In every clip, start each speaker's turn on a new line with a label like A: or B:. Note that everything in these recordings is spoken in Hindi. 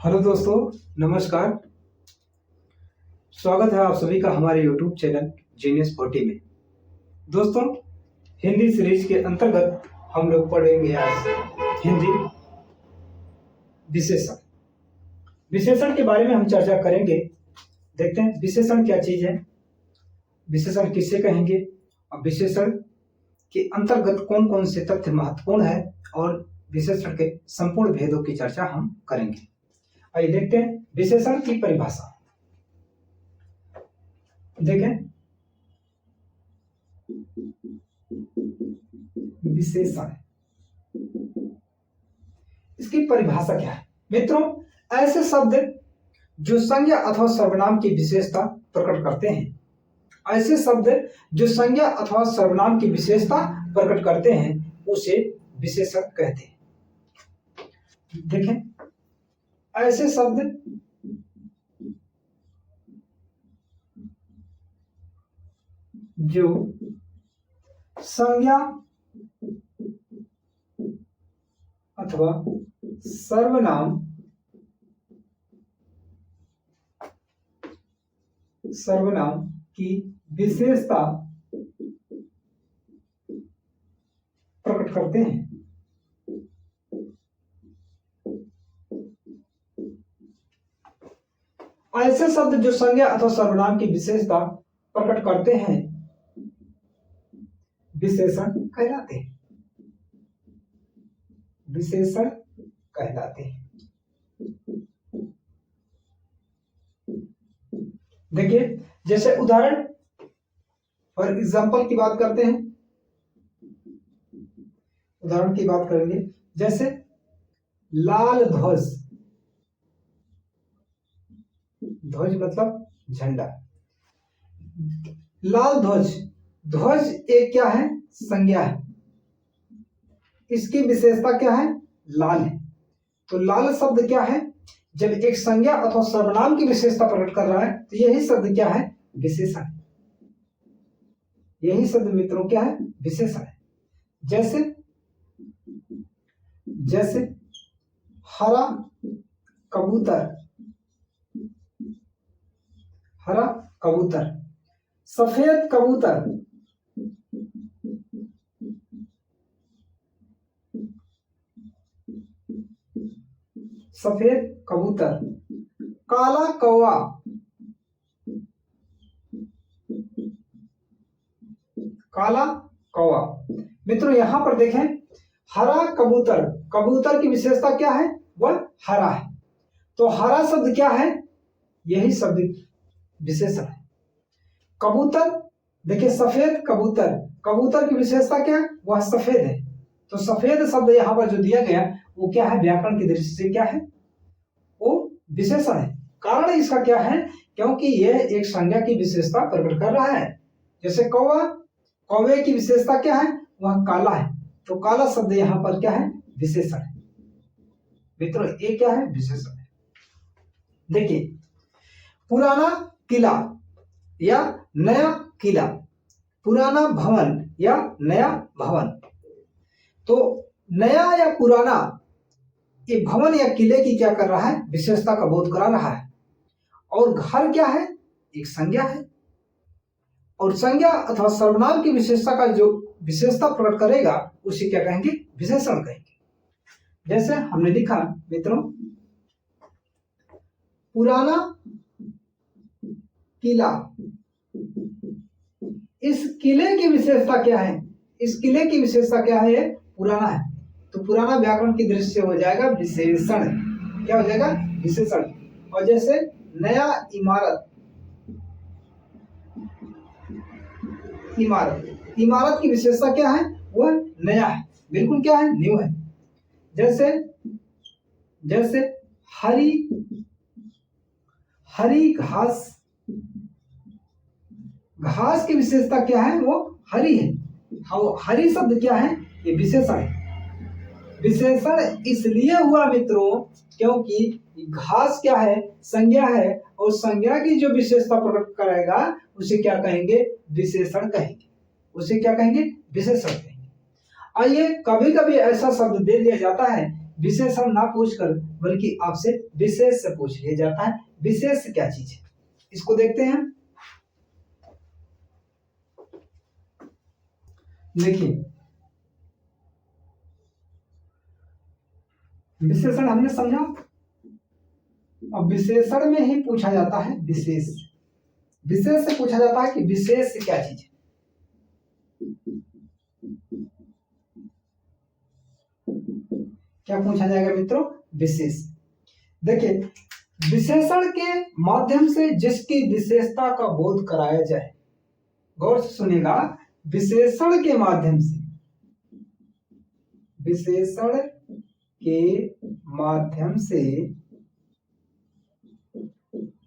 A: हेलो दोस्तों, नमस्कार। स्वागत है आप सभी का हमारे YouTube चैनल जीनियस 40 में। दोस्तों, हिंदी सीरीज के अंतर्गत हम लोग पढ़ेंगे आज हिंदी विशेषण। विशेषण के बारे में हम चर्चा करेंगे। देखते हैं विशेषण क्या चीज है, विशेषण किसे कहेंगे और विशेषण के अंतर्गत कौन कौन से तथ्य महत्वपूर्ण है और विशेषण के संपूर्ण भेदों की चर्चा हम करेंगे। आइए देखते हैं विशेषण की परिभाषा। देखें, विशेषण इसकी परिभाषा क्या है मित्रों? ऐसे शब्द जो संज्ञा अथवा सर्वनाम की विशेषता प्रकट करते हैं। ऐसे शब्द जो संज्ञा अथवा सर्वनाम की विशेषता प्रकट करते हैं उसे विशेषण कहते हैं। देखें, ऐसे शब्द जो संज्ञा अथवा सर्वनाम की विशेषता प्रकट करते हैं। ऐसे शब्द जो संज्ञा अथवा सर्वनाम की विशेषता प्रकट करते हैं विशेषण कहलाते हैं। विशेषण कहलाते हैं। देखिए, जैसे उदाहरण फॉर एग्जाम्पल की बात करते हैं। उदाहरण की बात करेंगे, जैसे लाल ध्वज। ध्वज मतलब झंडा। लाल ध्वज, ध्वज एक क्या है? संज्ञा है। इसकी विशेषता क्या है? लाल है। तो लाल शब्द क्या है? जब एक संज्ञा अथवा सर्वनाम की विशेषता प्रकट कर रहा है तो यही शब्द क्या है? विशेषण है। यही शब्द मित्रों क्या है? विशेषण है। जैसे हरा कबूतर, हरा कबूतर। सफेद कबूतर, सफेद कबूतर। काला कौवा, काला कौवा। मित्रों यहां पर देखें, हरा कबूतर, कबूतर की विशेषता क्या है? वह हरा है। तो हरा शब्द क्या है? यही शब्द विशेषण है। कबूतर, देखिए सफेद कबूतर, कबूतर की विशेषता क्या है? वह सफेद है। तो सफेद शब्द यहां पर जो दिया गया वो क्या है? व्याकरण की दृष्टि से क्या है? वो विशेषण है। कारण इसका क्या है? क्योंकि यह एक संज्ञा की विशेषता प्रकट कर रहा है। जैसे कौवा, कौवे की विशेषता क्या है? वह काला है। तो काला शब्द यहां पर क्या है? विशेषण है। मित्रों ये क्या है? विशेषण है। देखिए, पुराना किला या नया किला, पुराना भवन या नया भवन। तो नया या पुराना, ये भवन या किले की क्या कर रहा है? विशेषता का बोध करा रहा है। और घर क्या है? एक संज्ञा है। और संज्ञा अथवा सर्वनाम की विशेषता का जो विशेषता प्रकट करेगा उसे क्या कहेंगे? विशेषण कहेंगे। जैसे हमने लिखा मित्रों, पुराना किला। इस किले की विशेषता क्या है? इस किले की विशेषता क्या है? ये पुराना है। तो पुराना व्याकरण की दृष्टि से हो जाएगा विशेषण। क्या हो जाएगा? विशेषण। और जैसे नया इमारत, इमारत, इमारत की विशेषता क्या है? वह नया है, बिल्कुल क्या है? न्यू है। जैसे हरी घास, घास की विशेषता क्या है? वो हरी है। हरी शब्द क्या है? ये विशेषण है। विशेषण इसलिए हुआ मित्रों क्योंकि घास क्या है? संज्ञा है। और संज्ञा की जो विशेषता प्रकट करेगा उसे क्या कहेंगे? विशेषण कहेंगे। उसे क्या कहेंगे? विशेषण कहेंगे। आइए, कभी कभी ऐसा शब्द दे दिया जाता है विशेषण ना पूछकर बल्कि आपसे विशेष से पूछ लिया जाता है। विशेष क्या चीज है, इसको देखते हैं। देखिए, विशेषण हमने समझा, अब विशेषण में ही पूछा जाता है विशेष। विशेष से पूछा जाता है कि विशेष क्या चीज है। क्या पूछा जाएगा मित्रों, विशेष। देखिए, विशेषण के माध्यम से जिसकी विशेषता का बोध कराया जाए, गौर से सुनिएगा, विशेषण के माध्यम से, विशेषण के माध्यम से,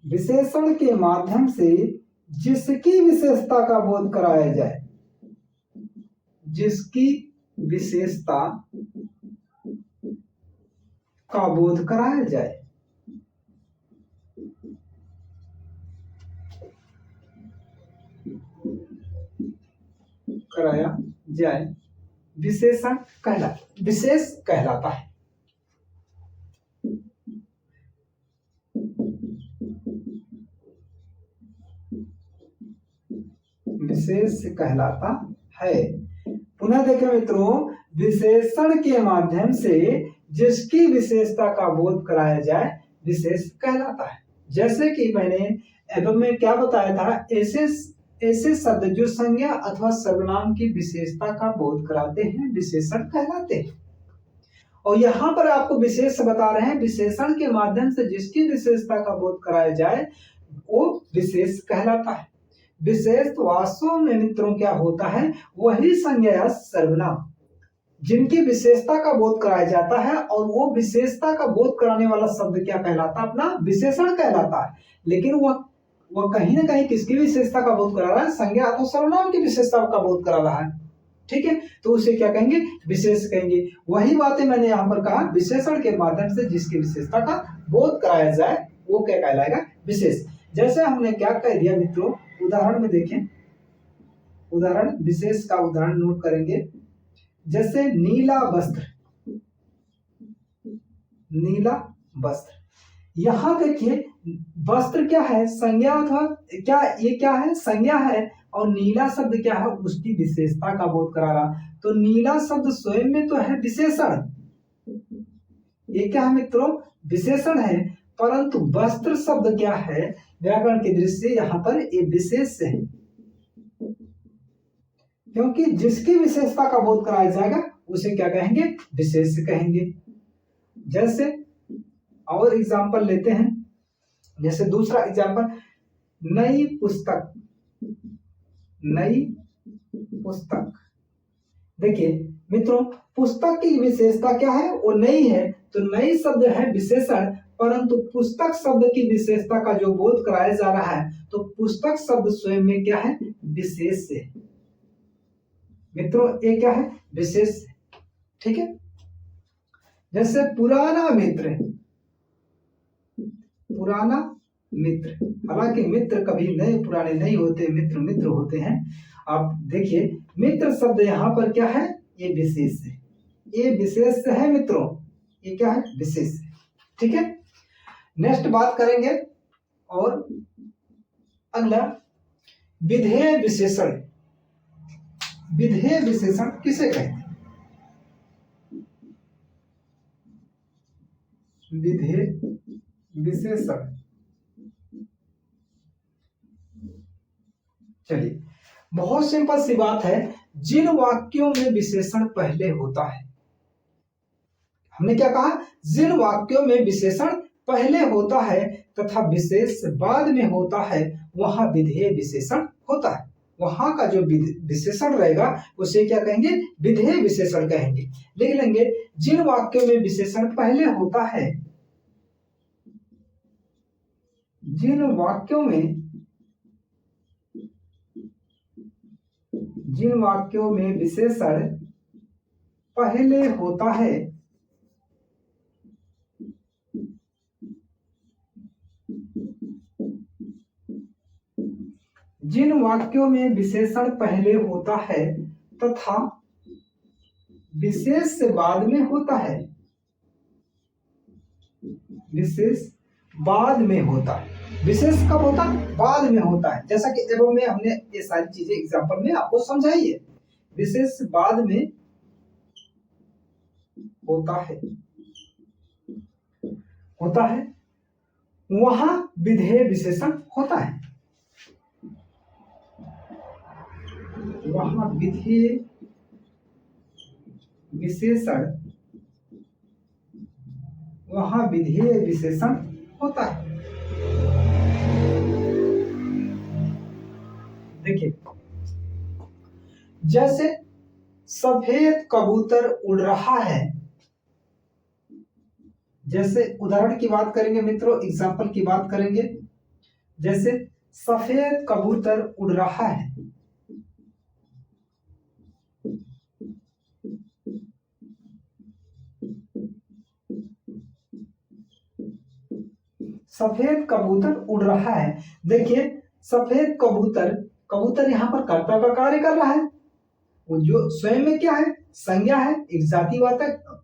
A: विशेषण के माध्यम से जिसकी विशेषता का बोध कराया जाए, जिसकी विशेषता का बोध कराया जाए, कराया जाए, विशेषण विशेष कहलाता है। विशेष कहलाता है। पुनः देखें मित्रों, विशेषण के माध्यम से जिसकी विशेषता का बोध कराया जाए विशेष कहलाता है। जैसे कि मैंने एवं में क्या बताया था, ऐसे शब्द जो संज्ञा अथवा सर्वनाम की विशेषता का बोध कराते हैं विशेषण कहलाते हैं। और यहाँ पर आपको विशेष बता रहे हैं, विशेषण के माध्यम से जिसकी विशेषता का बोध कराया जाए वो विशेष कहलाता है। विशेष वास्तव में मित्रों क्या होता है, वही संज्ञा या सर्वनाम जिनकी विशेषता का बोध कराया जाता है, और वो विशेषता का बोध कराने वाला शब्द क्या कहलाता है, अपना विशेषण कहलाता है। लेकिन वह कहीं ना कहीं किसकी विशेषता का बोध करा रहा है, संज्ञा तो सर्वनाम की विशेषता का बोध करा रहा है। ठीक है, तो उसे क्या कहेंगे, विशेष कहेंगे। वही बातें मैंने यहाँ पर कहा, विशेषण के माध्यम से जिसकी विशेषता का बोध कराया जाए वो क्या कहलाएगा, विशेष। जैसे हमने क्या कह दिया मित्रों, उदाहरण में देखें, उदाहरण विशेष का उदाहरण नोट करेंगे। जैसे नीला वस्त्र, नीला वस्त्र, यहां देखिए वस्त्र क्या है, संज्ञा अथवा क्या, ये क्या है, संज्ञा है, और नीला शब्द क्या है, उसकी विशेषता का बोध करा रहा। तो नीला शब्द स्वयं में तो है विशेषण, ये क्या है मित्रों, विशेषण है, परंतु वस्त्र शब्द क्या है, व्याकरण की दृष्टि से यहाँ पर ये विशेष है, क्योंकि जिसकी विशेषता का बोध कराया जाएगा उसे क्या कहेंगे, विशेष कहेंगे। जैसे और एग्जाम्पल लेते हैं, जैसे दूसरा एग्जाम्पल, नई पुस्तक, नई पुस्तक। देखिए मित्रों, पुस्तक की विशेषता क्या है, वो नई है, तो नई शब्द है विशेषण, परंतु पुस्तक शब्द की विशेषता का जो बोध कराया जा रहा है, तो पुस्तक शब्द स्वयं में क्या है, विशेष है मित्रों, ये क्या है, विशेष। ठीक है, जैसे पुराना मित्र, पुराना मित्र, हालांकि मित्र कभी नए पुराने नहीं होते, मित्र मित्र होते हैं। आप देखिए मित्र शब्द यहाँ पर क्या है, ये विशेष है, ये विशेष है मित्रों, ये क्या है, विशेष। ठीक है, नेक्स्ट बात करेंगे, और अगला विधेय विशेषण। विधेय विशेषण किसे कहते हैं, विधेय विशेषण। चलिए, बहुत सिंपल सी बात है, जिन वाक्यों में विशेषण पहले होता है, हमने क्या कहा, जिन वाक्यों में विशेषण पहले होता है तथा विशेष बाद में होता है, वहां विधेय विशेषण होता है। वहां का जो विशेषण रहेगा उसे क्या कहेंगे, विधेय विशेषण कहेंगे। लिख लेंगे, जिन वाक्यों में विशेषण पहले होता है, जिन वाक्यों में, जिन वाक्यों में विशेषण पहले होता है, जिन वाक्यों में विशेषण पहले होता है तथा विशेष बाद में होता है, विशेष बाद में होता है। विशेष कब होता है? बाद में होता है। जैसा कि एवं में हमने ये सारी चीजें एग्जाम्पल में आपको समझाई है। विशेष बाद में होता है वहां विधेय विशेषण होता है। वहां विधेय विशेषण होता है। देखिए, जैसे सफेद कबूतर उड़ रहा है, जैसे उदाहरण की बात करेंगे मित्रों, एग्जाम्पल की बात करेंगे। जैसे सफेद कबूतर उड़ रहा है, सफेद कबूतर उड़ रहा है। देखिए, सफेद कबूतर यहाँ पर कर्ता का कार्य कर रहा है। वो जो स्वयं में क्या है? संज्ञा है, एक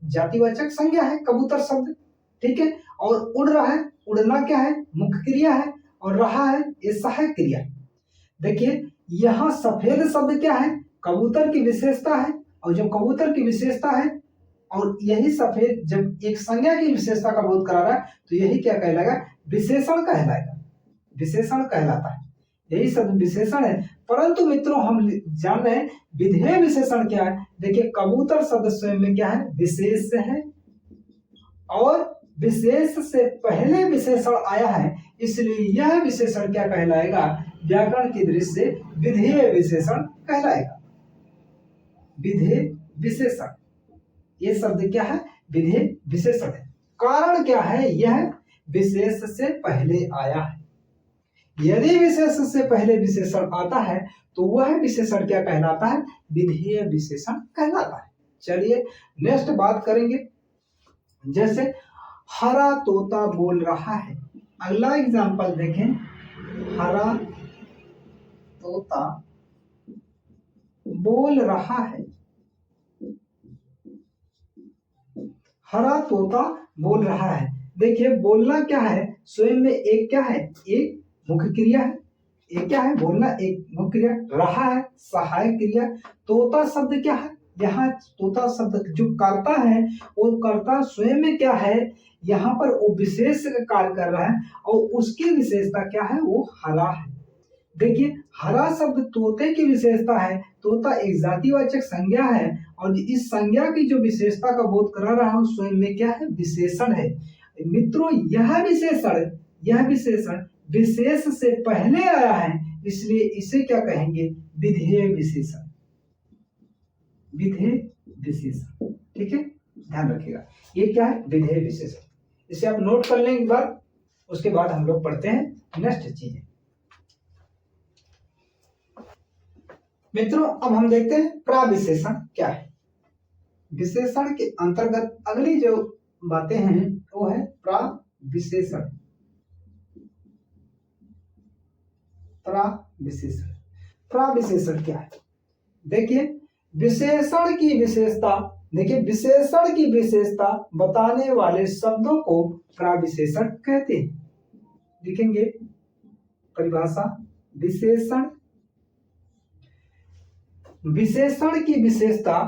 A: जातिवाचक संज्ञा है कबूतर शब्द, ठीक है। और उड़ रहा है, उड़ना क्या है? मुख्य क्रिया है, और रहा है ये सहायक क्रिया। देखिए, यहाँ सफेद शब्द क्या है? कबूतर की विशेषता है, और जब कबूतर की विशेषता है और यही सफेद जब एक संज्ञा की विशेषता का बोध करा रहा है, तो यही क्या कहलाएगा? विशेषण कहलाएगा, विशेषण कहलाता है। यही सब विशेषण है। परंतु मित्रों, हम जान रहे हैं विधेय विशेषण क्या है। देखिए, कबूतर शब्द स्वयं में क्या है? विशेष है, और विशेष से पहले विशेषण आया है, इसलिए यह विशेषण क्या कहलाएगा? व्याकरण की दृष्टि से विधेय विशेषण कहलाएगा। विधेय विशेषण, ये शब्द क्या है? विधेय विशेषण है। कारण क्या है? यह विशेष से पहले आया है। यदि विशेष से पहले विशेषण आता है तो वह विशेषण क्या कहलाता है? विधेय विशेषण कहलाता है। चलिए नेक्स्ट बात करेंगे। जैसे हरा तोता बोल रहा है। अगला एग्जांपल देखें, हरा तोता बोल रहा है। हरा तोता बोल रहा है। देखिए, बोलना क्या है? स्वयं में एक क्या है? एक मुख्य क्रिया है। एक क्या है? बोलना एक मुख्य क्रिया, रहा है सहायक क्रिया। तोता शब्द क्या है? यहाँ तोता शब्द जो कर्ता है, वो कर्ता स्वयं में क्या है? यहाँ पर वो विशेष कार्य कर रहा है, और उसकी विशेषता क्या है? वो हरा है। देखिए, हरा शब्द तोते की विशेषता है। तोता एक जातिवाचक संज्ञा है, और इस संज्ञा की जो विशेषता का बोध करा रहा है स्वयं में क्या है? विशेषण है। मित्रों, यह विशेषण विशेष से पहले आया है, इसलिए इसे क्या कहेंगे? विधेय विशेषण। विधेय विशेषण, ठीक है, ध्यान रखिएगा। ये क्या है? विधेय विशेषण। इसे आप नोट कर लें एक बार, उसके बाद हम लोग पढ़ते हैं नेक्स्ट चीजें। मित्रों, अब हम देखते हैं प्राविशेषण क्या है। विशेषण के अंतर्गत अगली जो बातें हैं वो है प्राविशेषण। प्राविशेषण क्या है? देखिए, विशेषण की विशेषता बताने वाले शब्दों को प्राविशेषण कहते हैं। लिखेंगे परिभाषा। विशेषण की विशेषता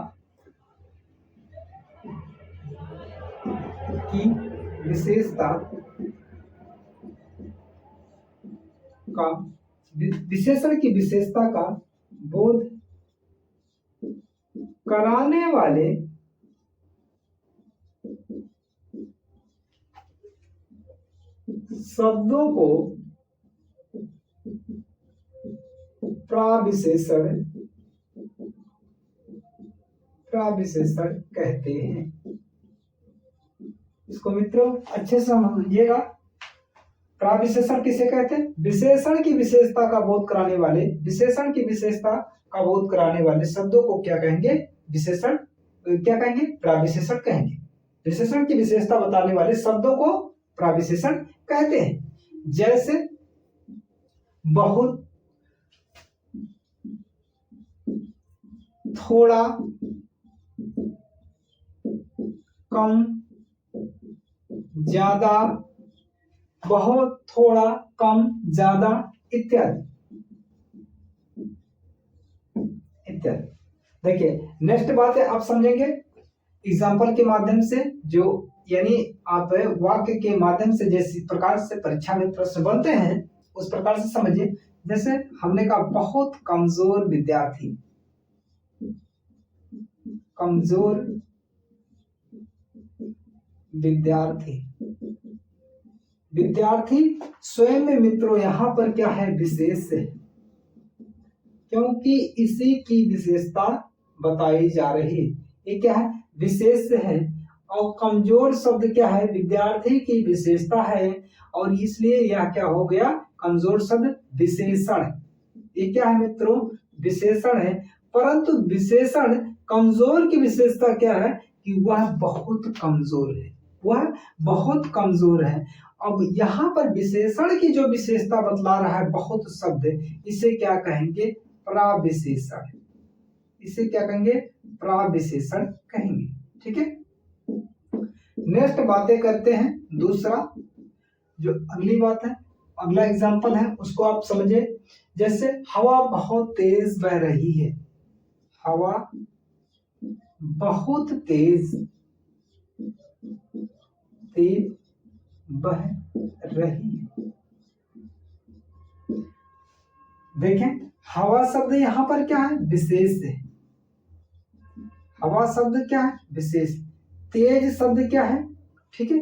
A: का विशेषण की विशेषता का बोध कराने वाले शब्दों को प्राविशेषण कहते हैं। इसको मित्रों अच्छे से समझिएगा। प्राविशेषण किसे कहते हैं? विशेषण की विशेषता का बोध कराने वाले शब्दों को क्या कहेंगे? विशेषण क्या कहेंगे? प्राविशेषण कहेंगे। विशेषण की विशेषता बताने वाले शब्दों को प्राविशेषण कहते हैं। जैसे बहुत, थोड़ा, कम, ज्यादा, बहुत, थोड़ा, कम, ज्यादा, इत्यादि इत्यादि। देखिए नेक्स्ट बात है, आप समझेंगे एग्जाम्पल के माध्यम से, जो यानी आप वाक्य के माध्यम से जिस प्रकार से परीक्षा में प्रश्न बनते हैं उस प्रकार से समझिए। जैसे हमने कहा बहुत कमजोर विद्यार्थी, कमजोर विद्यार्थी, विद्यार्थी स्वयं में मित्रों यहाँ पर क्या है, विशेष है, क्योंकि इसी की विशेषता बताई जा रही है। ये क्या है, विशेष है। और कमजोर शब्द क्या है, विद्यार्थी की विशेषता है, और इसलिए यह क्या हो गया, कमजोर शब्द विशेषण। ये क्या है मित्रों, विशेषण है। परंतु विशेषण कमजोर की विशेषता क्या है कि वह बहुत कमजोर है, वह बहुत कमजोर है। अब यहाँ पर विशेषण की जो विशेषता बतला रहा है बहुत शब्द, इसे क्या कहेंगे, प्राविशेषण। इसे क्या कहेंगे, प्राविशेषण कहेंगे। ठीक है, नेक्स्ट बातें करते हैं। दूसरा जो अगली बात है, अगला एग्जांपल है उसको आप समझे। जैसे हवा बहुत तेज बह रही है, हवा बहुत तेज बह रही है। देखें हवा शब्द यहाँ पर क्या है, विशेष है। हवा शब्द क्या है, विशेष। तेज शब्द क्या है, ठीक है,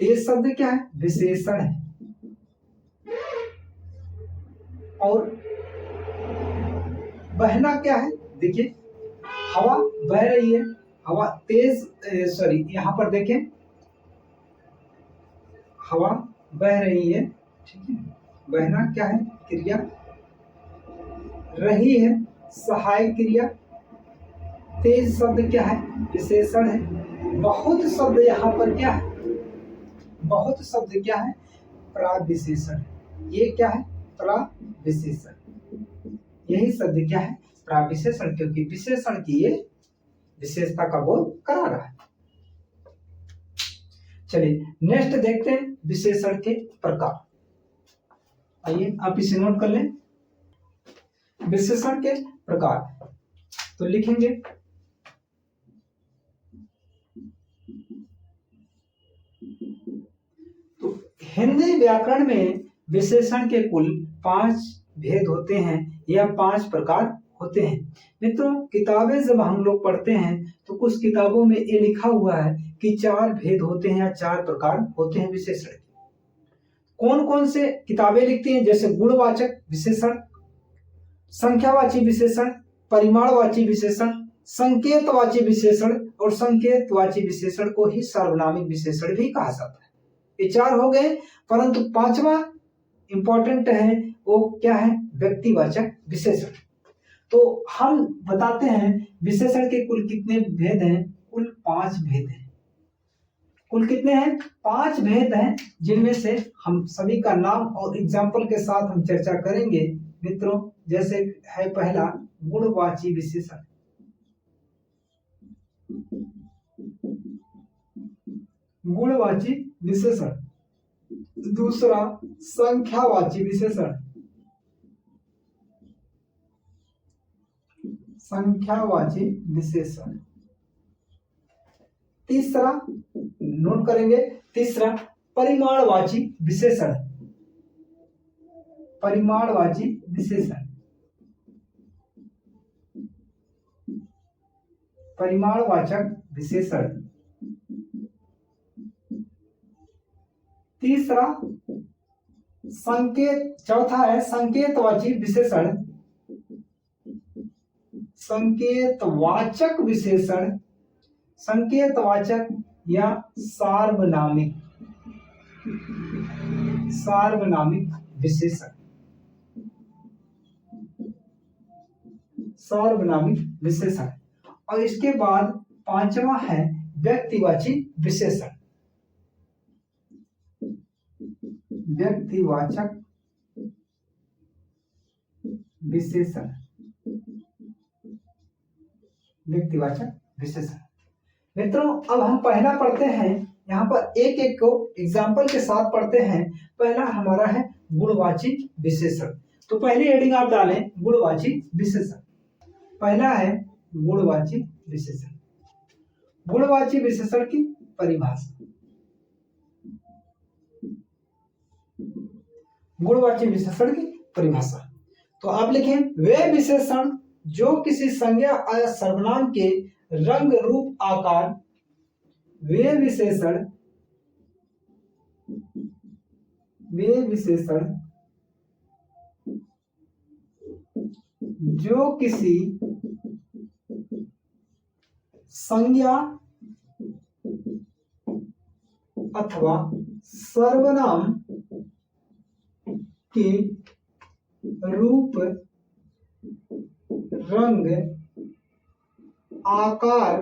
A: तेज शब्द क्या है, विशेषण है। और बहना क्या है, देखिए हवा बह रही है, हवा तेज, सॉरी यहाँ पर देखें हवा बह रही है, ठीक है। बहना क्या है, क्रिया, रही है सहायक क्रिया, तेज शब्द क्या है, विशेषण है। बहुत शब्द यहाँ पर क्या है, बहुत शब्द क्या है, प्राविशेषण। ये क्या है, प्राविशेषण। यही शब्द क्या है, प्राविशेषण, क्योंकि विशेषण की ये विशेषता का बोध करा रहा है। चलिए नेक्स्ट देखते हैं विशेषण के प्रकार। आइए आप इसे नोट कर लें, विशेषण के प्रकार। तो लिखेंगे तो हिंदी व्याकरण में विशेषण के कुल 5 भेद होते हैं या 5 प्रकार होते हैं। मित्रों किताबें जब हम लोग पढ़ते हैं तो कुछ किताबों में ये लिखा हुआ है कि 4 भेद होते हैं या 4 प्रकार होते हैं विशेषण। कौन कौन से किताबें लिखती हैं, जैसे गुणवाचक विशेषण, संख्यावाची विशेषण, परिमाणवाची विशेषण, संकेतवाची विशेषण, और संकेतवाची विशेषण को ही सार्वनामिक विशेषण भी कहा जाता है। ये 4 हो गए, परंतु 5वां इंपॉर्टेंट है, वो क्या है, व्यक्तिवाचक विशेषण। तो हम बताते हैं विशेषण के कुल कितने भेद हैं, कुल 5 भेद हैं। कुल कितने हैं, 5 भेद हैं, जिनमें से हम सभी का नाम और एग्जाम्पल के साथ हम चर्चा करेंगे मित्रों। जैसे है पहला गुणवाची विशेषण, गुणवाची विशेषण। दूसरा संख्यावाची विशेषण, संख्यावाची विशेषण। तीसरा नोट करेंगे, तीसरा परिमाणवाची विशेषण, परिमाणवाची विशेषण, परिमाणवाचक विशेषण। तीसरा संकेत, चौथा है संकेतवाची विशेषण, संकेतवाचक विशेषण, संकेतवाचक या सार्वनामिक, सार्वनामिक विशेषण, सार्वनामिक विशेषण। और इसके बाद 5वां है व्यक्तिवाची विशेषण, व्यक्तिवाचक विशेषण, व्यक्तिवाचक विशेषण। मित्रों अब हम पहला पढ़ते हैं, यहाँ पर एक एक को एग्जाम्पल के साथ पढ़ते हैं। पहला हमारा है गुणवाची विशेषण। तो पहली हेडिंग आप डालें गुणवाची विशेषण। पहला है गुणवाची विशेषण। गुणवाची विशेषण की परिभाषा। गुणवाची विशेषण की परिभाषा तो आप लिखें वे विशेषण जो किसी संज्ञा या सर्वनाम के रंग रूप आकार, वे विशेषण जो किसी संज्ञा अथवा सर्वनाम के रूप, रंग, आकार,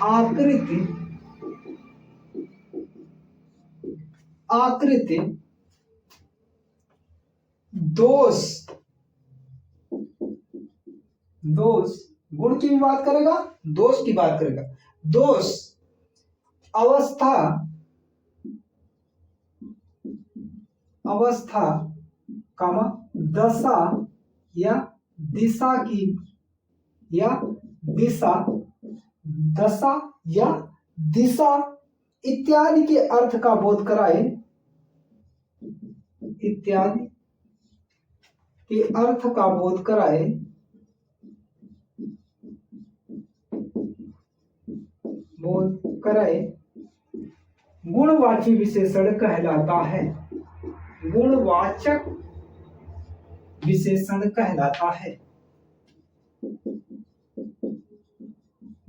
A: आकृति, दोष गुण की भी बात करेगा, दोष की बात करेगा। दोष, अवस्था कामा दशा या दिशा की दशा या दिशा इत्यादि के अर्थ का बोध कराए, गुणवाची विशेषण कहलाता है। गुणवाचक विशेषण कहलाता है।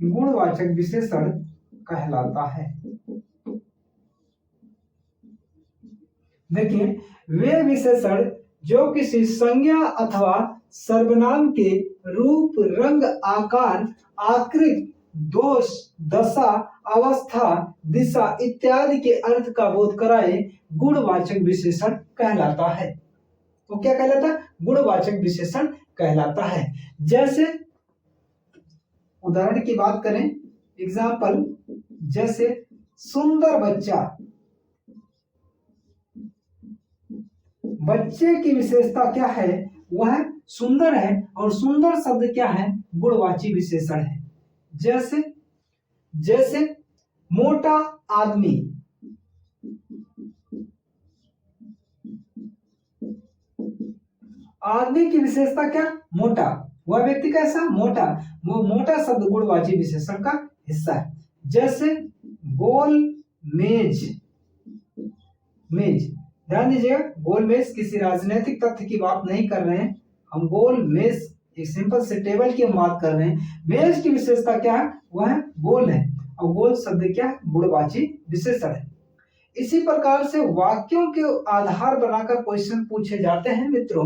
A: गुणवाचक विशेषण कहलाता है। देखिए वे विशेषण जो किसी संज्ञा अथवा सर्वनाम के रूप, रंग, आकार, आकृति, दोष, दशा, अवस्था, दिशा इत्यादि के अर्थ का बोध कराए गुणवाचक विशेषण कहलाता है। तो क्या कहलाता है? गुणवाचक विशेषण कहलाता है। जैसे उदाहरण की बात करें, एग्जाम्पल, जैसे सुंदर बच्चा। बच्चे की विशेषता क्या है? वह सुंदर है और सुंदर शब्द क्या है? गुणवाची विशेषण है। जैसे मोटा आदमी। आदमी की विशेषता क्या? मोटा। वह व्यक्ति कैसा? मोटा। वो मोटा शब्द गुणवाची विशेषण का हिस्सा है। जैसे गोल मेज। ध्यान दीजिएगा, गोल मेज किसी राजनीतिक तथ्य की बात नहीं कर रहे हैं हम। गोल मेज एक सिंपल से टेबल की हम बात कर रहे हैं। मेज की विशेषता क्या है? वह गोल है और गोल शब्द क्या है? गुणवाची विशेषण है। इसी प्रकार से वाक्यों के आधार बनाकर क्वेश्चन पूछे जाते हैं मित्रों।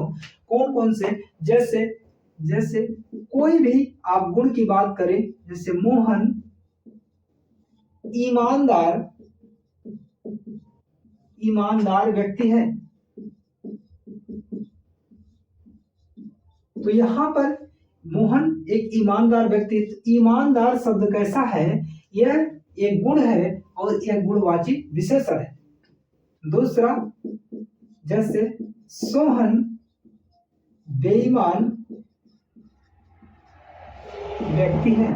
A: कौन कौन से? जैसे कोई भी आप गुण की बात करें, जैसे मोहन ईमानदार व्यक्ति है। तो यहाँ पर मोहन एक ईमानदार व्यक्ति। ईमानदार शब्द कैसा है? यह एक गुण है और यह गुणवाची विशेषण है। दूसरा, जैसे सोहन बेईमान व्यक्ति है।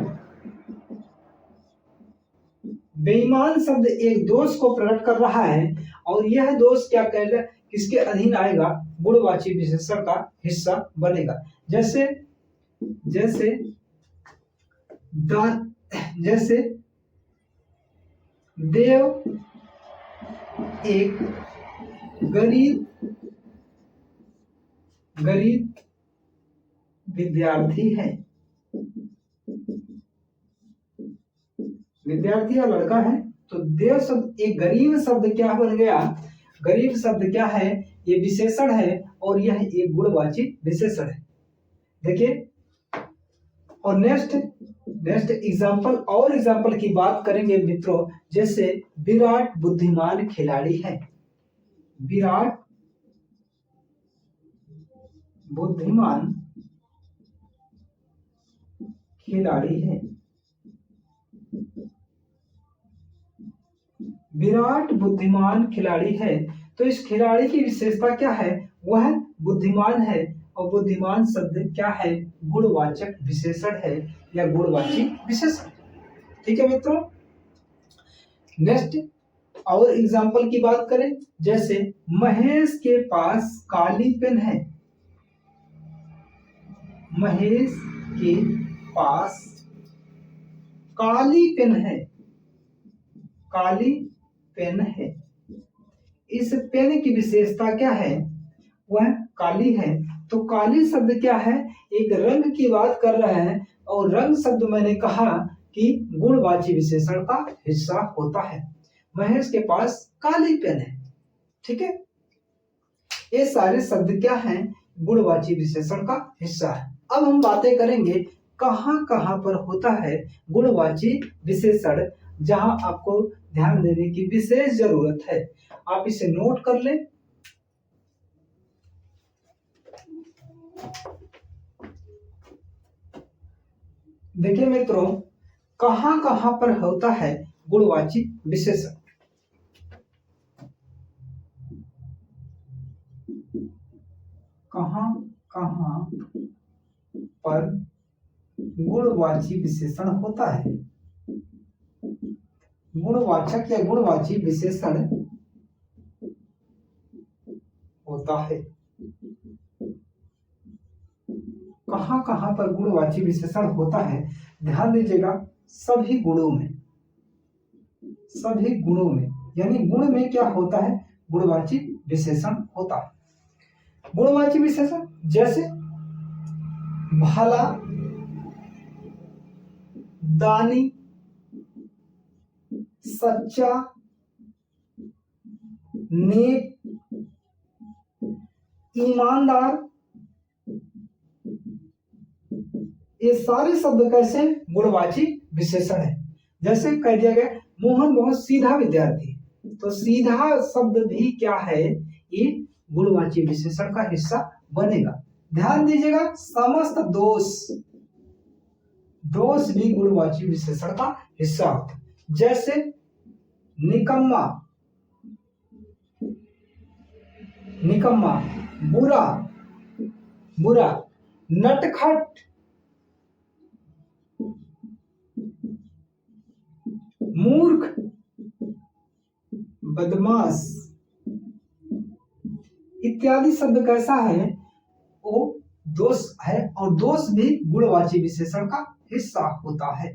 A: बेईमान शब्द एक दोष को प्रकट कर रहा है और यह दोष क्या कहता है? किसके अधीन आएगा? गुणवाची विशेषण का हिस्सा बनेगा। जैसे देव एक गरीब विद्यार्थी है। विद्यार्थी या लड़का है। तो देव शब्द एक गरीब शब्द क्या बन गया? गरीब शब्द क्या है? ये विशेषण है और यह एक गुणवाची विशेषण है। देखिए, और नेक्स्ट एग्जाम्पल की बात करेंगे मित्रों। जैसे विराट बुद्धिमान खिलाड़ी है। विराट बुद्धिमान खिलाड़ी है। विराट बुद्धिमान खिलाड़ी है। तो इस खिलाड़ी की विशेषता क्या है, वह बुद्धिमान है। और बुद्धिमान शब्द क्या है, गुणवाचक विशेषण है या गुणवाची विशेषण। ठीक है मित्रों, नेक्स्ट और एग्जाम्पल की बात करें, जैसे महेश के पास काली पेन है। महेश के पास काली पेन है, काली पेन है। इस पेन की विशेषता क्या है, वह काली है। तो काली शब्द क्या है, एक रंग की बात कर रहा है, और रंग शब्द मैंने कहा कि गुणवाची विशेषण का हिस्सा होता है। महेश के पास काली पेन है। ठीक है, ये सारे शब्द क्या हैं, गुणवाची विशेषण का हिस्सा है। अब हम बातें करेंगे कहां कहां पर होता है गुणवाची विशेषण, जहां आपको ध्यान देने की विशेष जरूरत है। आप इसे नोट कर लें। देखिए मित्रों, कहां कहां पर होता है गुणवाची विशेषण। कहां कहां पर गुणवाची विशेषण होता है। गुणवाचक या गुणवाची विशेषण होता है। कहां कहां पर गुणवाची विशेषण होता है, ध्यान दीजिएगा, सभी गुणों में। सभी गुणों में यानी गुण में क्या होता है, गुणवाची विशेषण होता है। गुणवाची विशेषण जैसे भला, दानी, सच्चा, नेक, ईमानदार, ये सारे शब्द कैसे गुणवाची विशेषण है। जैसे कह दिया गया मोहन बहुत सीधा विद्यार्थी, तो सीधा शब्द भी क्या है, ये गुणवाची विशेषण का हिस्सा बनेगा। ध्यान दीजिएगा, समस्त दोष, दोष भी गुणवाची विशेषण का हिस्सा होता है। जैसे निकम्मा, निकम्मा, बुरा, बुरा, नटखट, मूर्ख, बदमाश इत्यादि शब्द कैसा है, वो दोष है, और दोष भी गुणवाची विशेषण का हिस्सा होता है।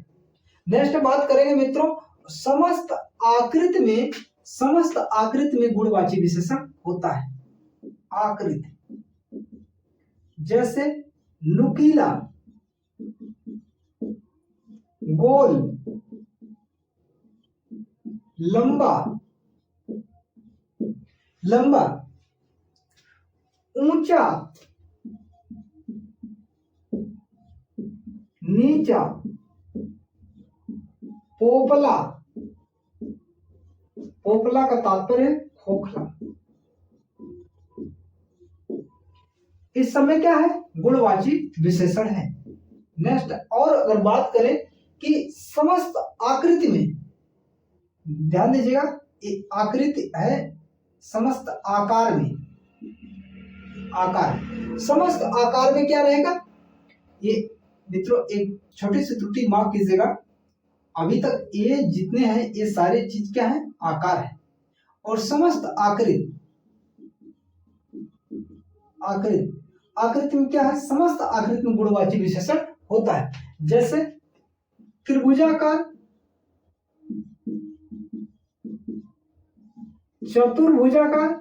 A: नेक्स्ट बात करेंगे मित्रों, समस्त आकृति में, समस्त आकृति में गुणवाची विशेषण होता है। आकृति जैसे नुकीला, गोल, लंबा, लंबा, ऊंचा, नीचा, पोपला, पोपला का तात्पर्य खोखला। इस समय क्या है, गुणवाची विशेषण है। नेक्स्ट और अगर बात करें कि समस्त आकृति में, ध्यान दीजिएगा, ये आकृति है समस्त आकार में। आकार, समस्त आकार में क्या रहेगा, ये मित्रों एक छोटी सी त्रुटि माफ कीजिएगा, अभी तक ये जितने हैं ये सारे चीज क्या है, आकार है। और समस्त आकृति, आकृति, आकृति में क्या है, समस्त आकृति में गुणवाची विशेषण होता है। जैसे त्रिभुजाकार, चतुर्भुजाकार,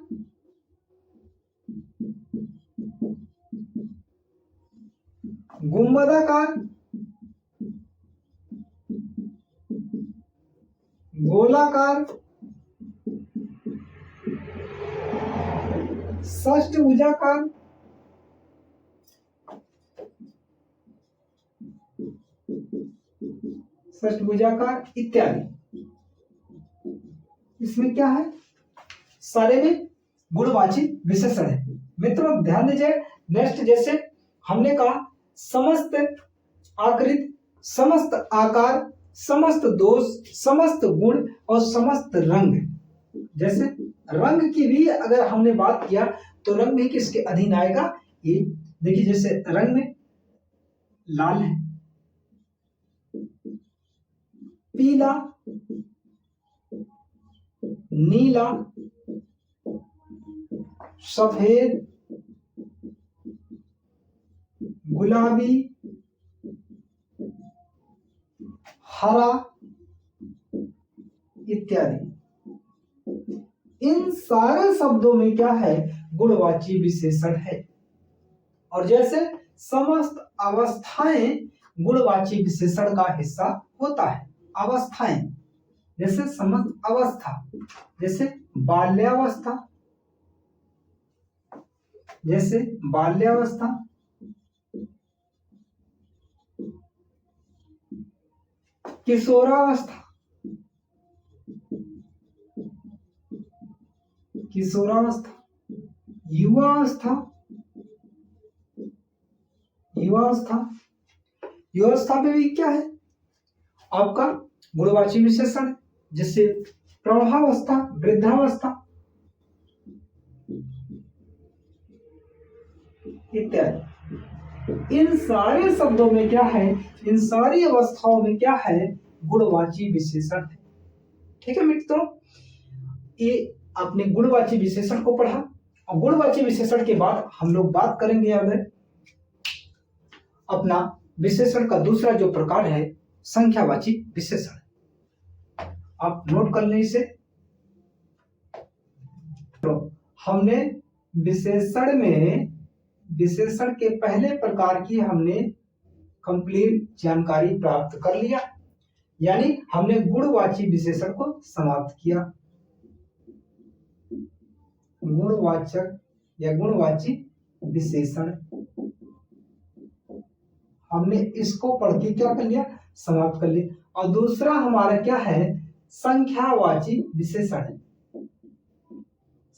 A: गुंबदाकार, गोलाकार, षष्ठभुजाकार, षष्ठभुजाकार इत्यादि। इसमें क्या है, सारे में गुणवाची विशेषण है। मित्रों ध्यान दीजिए, नेक्स्ट जैसे हमने कहा समस्त आकृति, समस्त आकार, समस्त दोष, समस्त गुण और समस्त रंग। जैसे रंग की भी अगर हमने बात किया तो रंग भी किसके अधीन आएगा, ये देखिए जैसे रंग में लाल है, पीला, नीला, सफेद, गुलाबी, हरा इत्यादि। इन सारे शब्दों में क्या है, गुणवाची विशेषण है। और जैसे समस्त अवस्थाएं गुणवाची विशेषण का हिस्सा होता है। अवस्थाएं जैसे समस्त अवस्था, जैसे बाल्यावस्था, जैसे बाल्यावस्था, किशोरावस्था, किशोरावस्था, युवावस्था, युवावस्था, युवावस्था में भी क्या है आपका गुणवाची विशेषण, जिससे प्रौढ़ावस्था, वृद्धावस्था इत्यादि। इन सारे शब्दों में क्या है, इन सारी अवस्थाओं में क्या है, गुणवाची विशेषण है। ठीक है मित्रों, ये आपने गुणवाची विशेषण को पढ़ा। और गुणवाची विशेषण के बाद हम लोग बात करेंगे अब अपना विशेषण का दूसरा जो प्रकार है, संख्यावाची विशेषण। आप नोट कर लें इसे। तो हमने विशेषण में विशेषण के पहले प्रकार की हमने कंप्लीट जानकारी प्राप्त कर लिया, यानी हमने गुणवाची विशेषण को समाप्त किया। गुणवाचक या गुणवाची विशेषण हमने इसको पढ़ के क्या कर लिया, समाप्त कर लिया। और दूसरा हमारा क्या है, संख्यावाची विशेषण।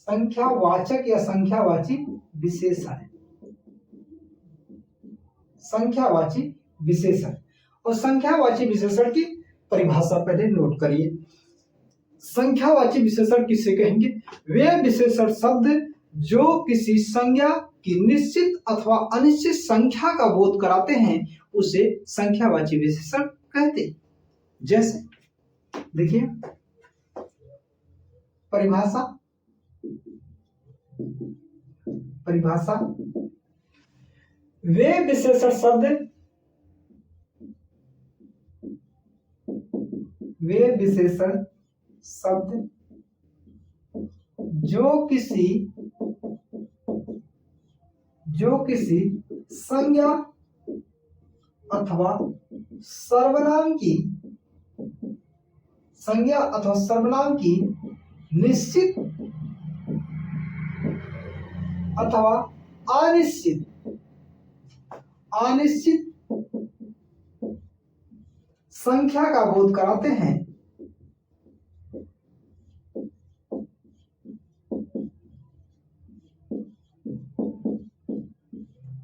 A: संख्यावाचक या संख्यावाची विशेषण, संख्यावाची विशेषण। और संख्यावाची विशेषण की परिभाषा पहले नोट करिए। संख्यावाची विशेषण किसे कहेंगे, वे विशेषण शब्द जो किसी संज्ञा की निश्चित अथवा अनिश्चित संख्या का बोध कराते हैं, उसे संख्यावाची विशेषण कहते हैं। जैसे देखिए परिभाषा, परिभाषा वे विशेषण शब्द, वे विशेषण शब्द जो किसी संज्ञा अथवा सर्वनाम की, संज्ञा अथवा सर्वनाम की निश्चित अथवा अनिश्चित संख्या का बोध कराते हैं,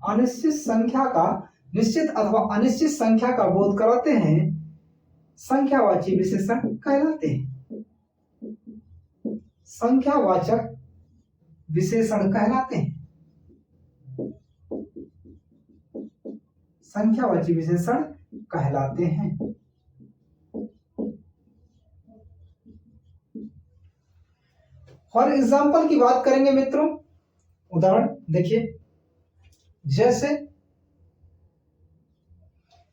A: अनिश्चित संख्या का, निश्चित अथवा अनिश्चित संख्या का बोध कराते हैं, संख्यावाची विशेषण कहलाते हैं। संख्यावाचक विशेषण कहलाते हैं, संख्यावाची विशेषण कहलाते हैं। फॉर एग्जाम्पल की बात करेंगे मित्रों, उदाहरण देखिए, जैसे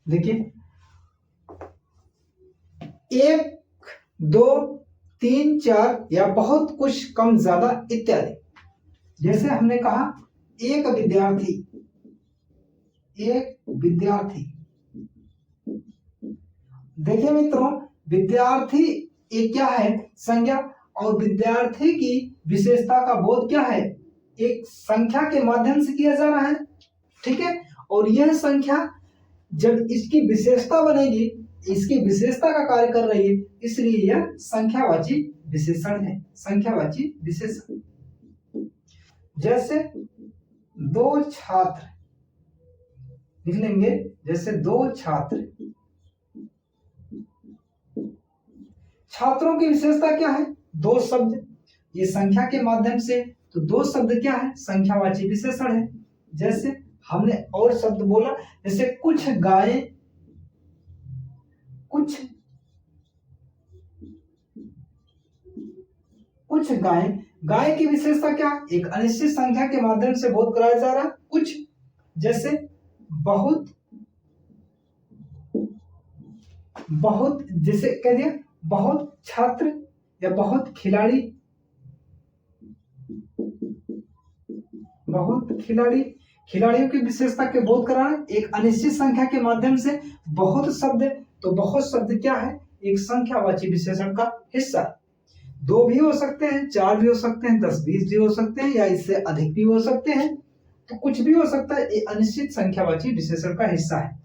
A: देखिए 1, 2, 3, 4 या बहुत कुछ कम ज्यादा इत्यादि। जैसे हमने कहा एक विद्यार्थी, एक विद्यार्थी। देखिए मित्रों, विद्यार्थी एक क्या है, संज्ञा, और विद्यार्थी की विशेषता का बोध क्या है, एक संख्या के माध्यम से किया जा रहा है। ठीक है, और यह संख्या जब इसकी विशेषता बनेगी, इसकी विशेषता का कार्य कर रही है, इसलिए यह संख्यावाची विशेषण है, संख्यावाची विशेषण। जैसे 2 छात्र लिख लेंगे, जैसे 2 छात्र। छात्रों की विशेषता क्या है, 2 शब्द, ये संख्या के माध्यम से, तो दो शब्द क्या है, संख्यावाची विशेषण है। जैसे हमने और शब्द बोला, जैसे कुछ गायें, कुछ गायें, गाय की विशेषता क्या, एक अनिश्चित संख्या के माध्यम से बोध कराया जा रहा है कुछ। जैसे बहुत, जैसे कह दिया बहुत छात्र या बहुत खिलाड़ी, खिलाड़ियों की विशेषता के बोध कराना एक अनिश्चित संख्या के माध्यम से। बहुत शब्द, तो बहुत शब्द क्या है, एक संख्यावाची विशेषण का हिस्सा। दो भी हो सकते हैं, चार भी हो सकते हैं, 10 20 भी हो सकते हैं, या इससे अधिक भी हो सकते हैं, तो कुछ भी हो सकता है, ये अनिश्चित संख्यावाची विशेषण का हिस्सा है।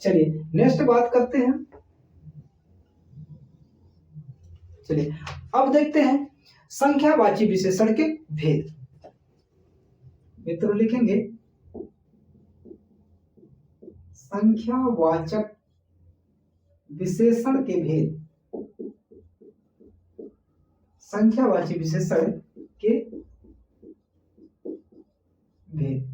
A: चलिए नेक्स्ट बात करते हैं। चलिए अब देखते हैं संख्यावाची विशेषण के भेद। मित्रों लिखेंगे संख्यावाचक विशेषण के भेद, संख्यावाची विशेषण के भेद।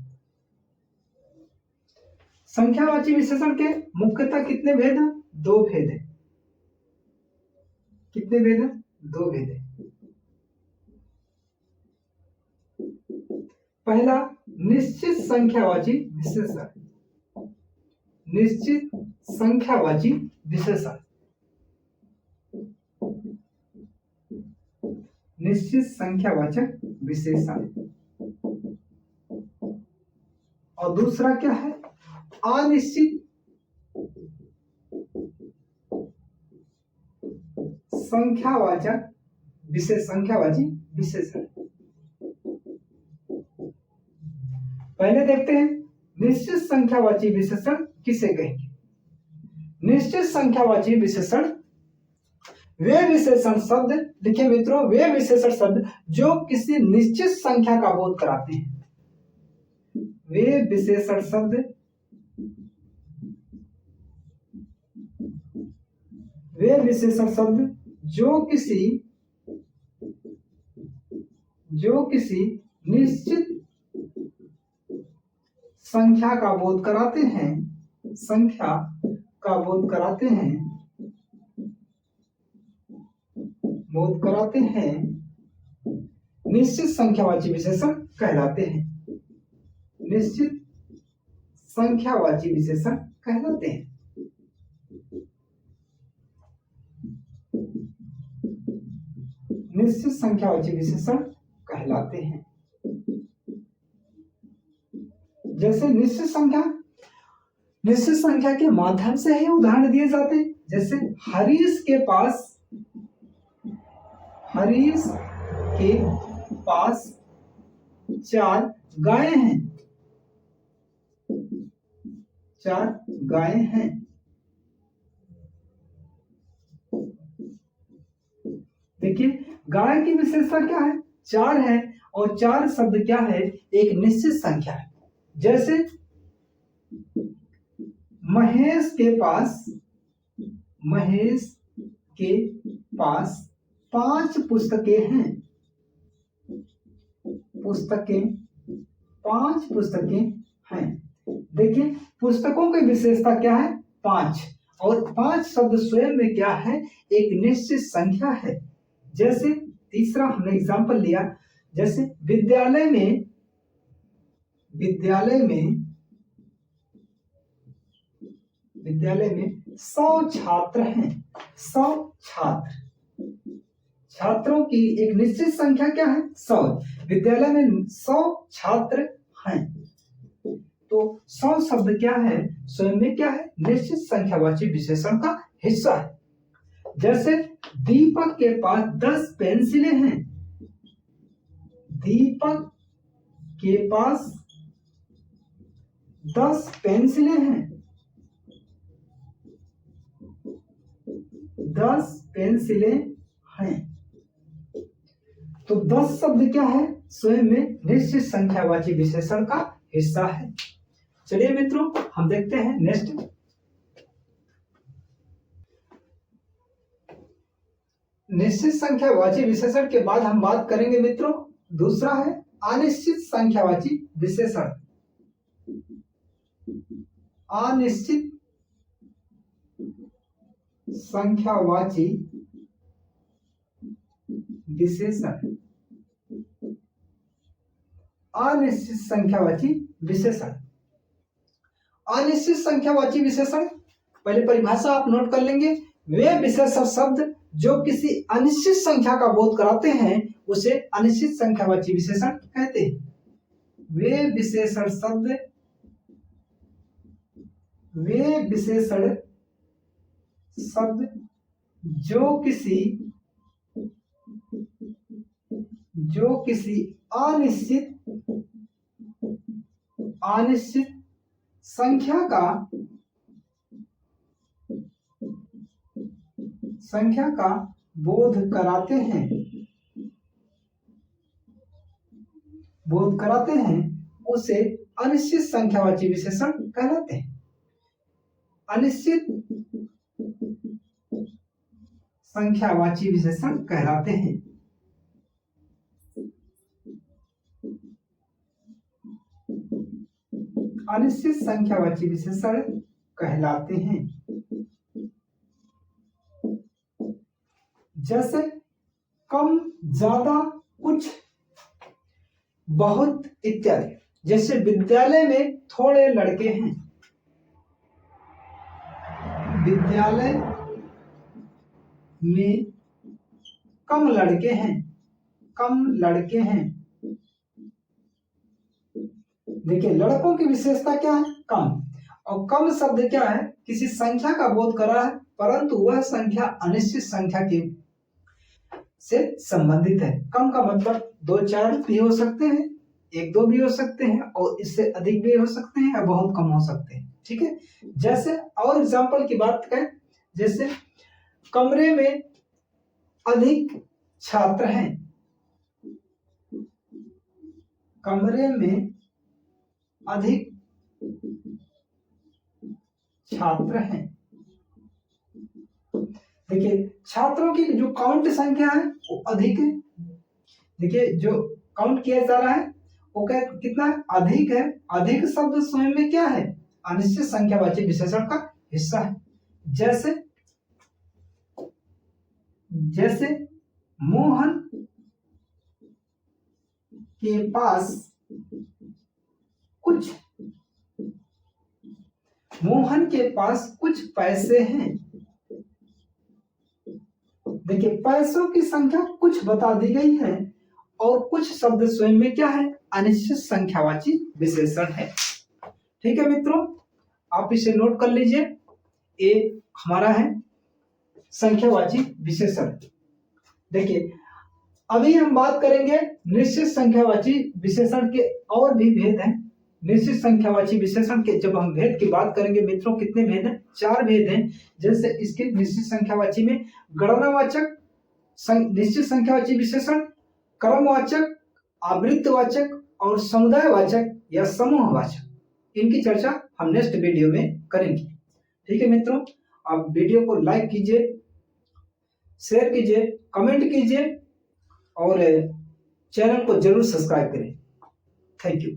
A: संख्यावाची विशेषण के मुख्यतः कितने भेद हैं, दो भेद हैं। कितने भेद हैं, दो भेद हैं। पहला निश्चित संख्यावाची विशेषण, निश्चित संख्यावाची विशेषण, निश्चित संख्यावाचक विशेषण। और दूसरा क्या है, अनिश्चित संख्यावाचक संख्यावाची विशेषण। पहले देखते हैं निश्चित संख्यावाची विशेषण किसे कहेंगे। निश्चित संख्यावाची विशेषण वे विशेषण शब्द, देखिए मित्रों, वे विशेषण शब्द जो किसी निश्चित संख्या का बोध कराते हैं। वे विशेषण शब्द, वे विशेषण शब्द जो किसी निश्चित संख्या का बोध कराते हैं, संख्या का बोध कराते हैं, निश्चित संख्यावाची विशेषण कहलाते हैं। निश्चित संख्यावाची विशेषण कहलाते हैं। निश्चित संख्यावाची विशेषण कहलाते हैं। जैसे निश्चित संख्या के माध्यम से ही उदाहरण दिए जाते हैं। जैसे हरीश के पास 4 गायें हैं, 4 गायें हैं। देखिए गाय की विशेषता क्या है, 4 है, और 4 शब्द क्या है, एक निश्चित संख्या है। जैसे महेश के पास 5 पुस्तकें हैं, 5 पुस्तकें हैं। देखिए पुस्तकों की विशेषता क्या है, 5, और 5 शब्द स्वयं में क्या है, एक निश्चित संख्या है। जैसे तीसरा हमने एग्जाम्पल लिया, जैसे विद्यालय में 100 छात्र हैं। 100 छात्रों की एक निश्चित संख्या क्या है, 100। विद्यालय में 100 छात्र हैं, तो 100 शब्द क्या है, स्वयं में क्या है, निश्चित संख्यावाची विशेषण का हिस्सा है। जैसे दीपक के पास 10 पेंसिलें हैं। दीपक के पास 10 पेंसिलें हैं। 10 पेंसिलें हैं, तो 10 शब्द क्या है, स्वयं में निश्चित संख्यावाची विशेषण का हिस्सा है। चलिए मित्रों हम देखते हैं नेक्स्ट। निश्चित संख्यावाची विशेषण के बाद हम बात करेंगे मित्रों, दूसरा है अनिश्चित संख्यावाची विशेषण। अनिश्चित संख्यावाची विशेषण। अनिश्चित संख्यावाची विशेषण। अनिश्चित संख्यावाची विशेषण, पहले परिभाषा आप नोट कर लेंगे। वे विशेषण शब्द जो किसी अनिश्चित संख्या का बोध कराते हैं उसे अनिश्चित संख्यावाची विशेषण कहते हैं। वे विशेषण शब्द, वे विशेषण शब्द जो किसी अनिश्चित संख्या का बोध कराते हैं उसे अनिश्चित संख्यावाची विशेषण कहलाते हैं। अनिश्चित संख्यावाची विशेषण कहलाते हैं। अनिश्चित संख्यावाची विशेषण कहलाते हैं। जैसे कम, ज्यादा, कुछ, बहुत इत्यादि। जैसे विद्यालय में थोड़े लड़के हैं, विद्यालय में कम लड़के हैं। देखिए लड़कों की विशेषता क्या है? कम। और कम शब्द क्या है? किसी संख्या का बोध कर रहा है परंतु वह संख्या अनिश्चित संख्या की से संबंधित है। कम का मतलब 2-4 भी हो सकते हैं, 1-2 भी हो सकते हैं और इससे अधिक भी हो सकते हैं या बहुत कम हो सकते हैं। ठीक है। जैसे और एग्जांपल की बात करें, जैसे कमरे में अधिक छात्र हैं, कमरे में अधिक छात्र हैं। देखिए छात्रों की जो काउंट संख्या है वो अधिक है। देखिए जो काउंट किया जा रहा है वो कितना अधिक है। अधिक शब्द स्वयं में क्या है? अनिश्चित संख्यावाची विशेषण का हिस्सा है। जैसे मोहन के पास कुछ पैसे हैं। देखिए पैसों की संख्या कुछ बता दी गई है और कुछ शब्द स्वयं में क्या है? अनिश्चित संख्यावाची विशेषण है। ठीक है मित्रों, आप इसे नोट कर लीजिए। ये हमारा है संख्यावाची विशेषण। देखिए अभी हम बात करेंगे निश्चित संख्यावाची विशेषण के और भी भेद हैं। निश्चित संख्यावाची विशेषण के जब हम भेद की बात करेंगे मित्रों, कितने भेद हैं? 4 भेद हैं। जैसे इसके निश्चित संख्यावाची में गणनावाचक निश्चित संख्यावाची विशेषण, क्रमवाचक, आवृत्तिवाचक और समुदायवाचक या समूहवाचक। इनकी चर्चा हम नेक्स्ट वीडियो में करेंगे। ठीक है मित्रों, आप वीडियो को लाइक कीजिए, शेयर कीजिए, कमेंट कीजिए और चैनल को जरूर सब्सक्राइब करें। Thank you.